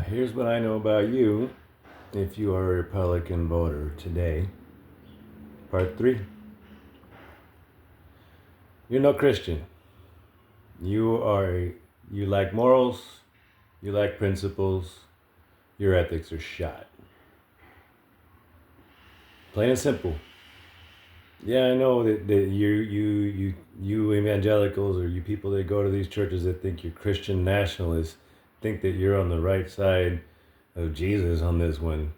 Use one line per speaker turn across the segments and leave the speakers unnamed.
Here's what I know about you if you are a Republican voter today. Part 3. You're no Christian. You lack morals, you lack principles, your ethics are shot. Plain and simple. Yeah, I know that you evangelicals or you people that go to these churches that think you're Christian nationalists think that you're on the right side of Jesus on this one.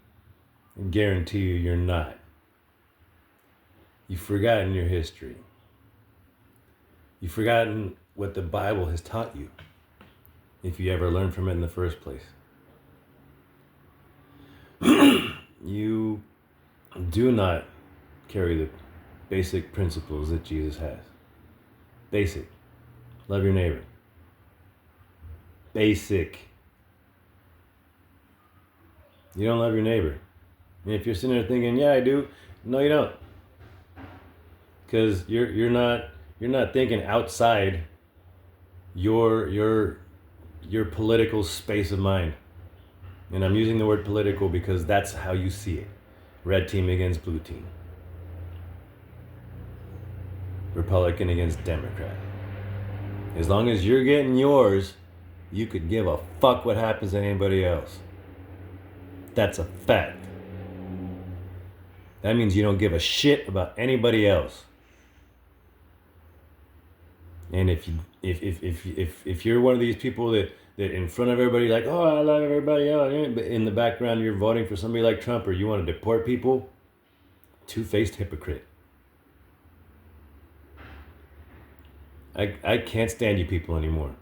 I guarantee you're not. You've forgotten your history. You've forgotten what the Bible has taught you, if you ever learned from it in the first place. You do not carry the basic principles that Jesus has. Basic. Love your neighbor. Basic. You don't love your neighbor. And if you're sitting there thinking, yeah, I do, no, you don't. Because you're not thinking outside your political space of mind. And I'm using the word political because that's how you see it. Red team against blue team. Republican against Democrat. As long as you're getting yours, you could give a fuck what happens to anybody else. That's a fact. That means you don't give a shit about anybody else. And if you're one of these people that in front of everybody like, oh, I love everybody else, but in the background you're voting for somebody like Trump or you want to deport people, two-faced hypocrite. I can't stand you people anymore.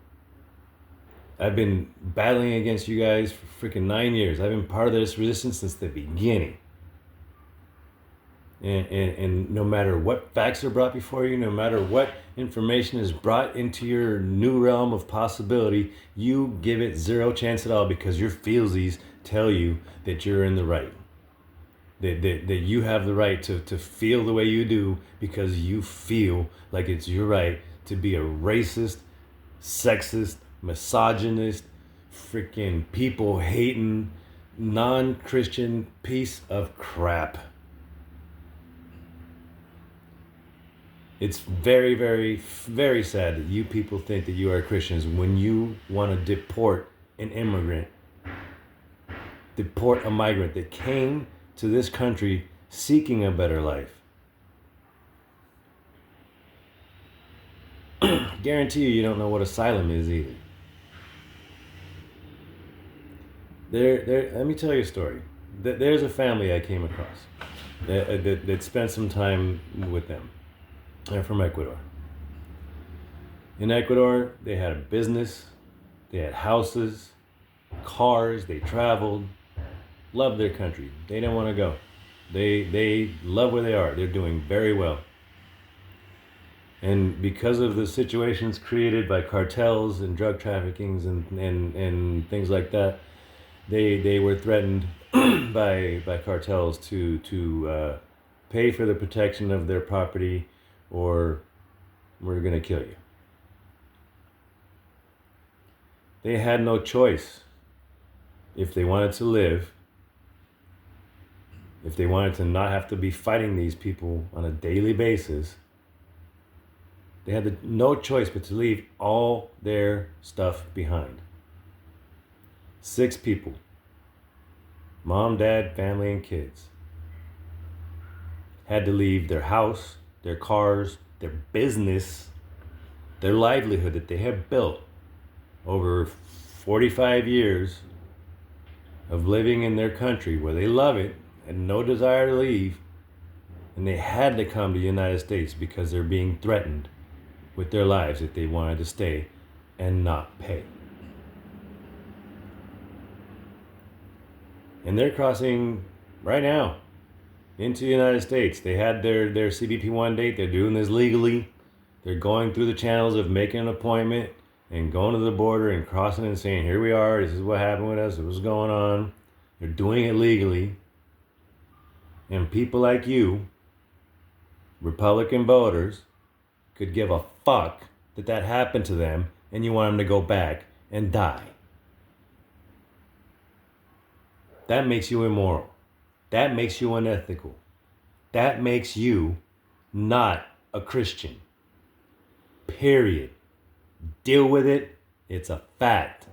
I've been battling against you guys for freaking 9 years. I've been part of this resistance since the beginning. And no matter what facts are brought before you, no matter what information is brought into your new realm of possibility, you give it zero chance at all because your feelsies tell you that you're in the right. That you have the right to feel the way you do because you feel like it's your right to be a racist, sexist, misogynist, freaking people-hating, non-Christian piece of crap. It's very, very, very sad that you people think that you are Christians when you want to deport an immigrant, deport a migrant that came to this country seeking a better life. Guarantee you don't know what asylum is either. Let me tell you a story. There's a family I came across that spent some time with them. They're from Ecuador. In Ecuador, they had a business, they had houses, cars, they traveled, loved their country. They didn't want to go. They love where they are. They're doing very well. And because of the situations created by cartels and drug traffickings and things like that, they were threatened by cartels to pay for the protection of their property, or we're going to kill you. They had no choice. If they wanted to live, if they wanted to not have to be fighting these people on a daily basis, they had no choice but to leave all their stuff behind. 6 people. Mom, dad, family, and kids. Had to leave their house, their cars, their business, their livelihood that they have built over 45 years of living in their country where they love it and no desire to leave. And they had to come to the United States because they're being threatened with their lives if they wanted to stay and not pay. And they're crossing right now into the United States. They had their CBP-1 date. They're doing this legally. They're going through the channels of making an appointment and going to the border and crossing and saying, here we are, this is what happened with us, this is what's going on. They're doing it legally. And people like you, Republican voters, could give a fuck that happened to them and you want them to go back and die. That makes you immoral. That makes you unethical. That makes you not a Christian. Period. Deal with it. It's a fact.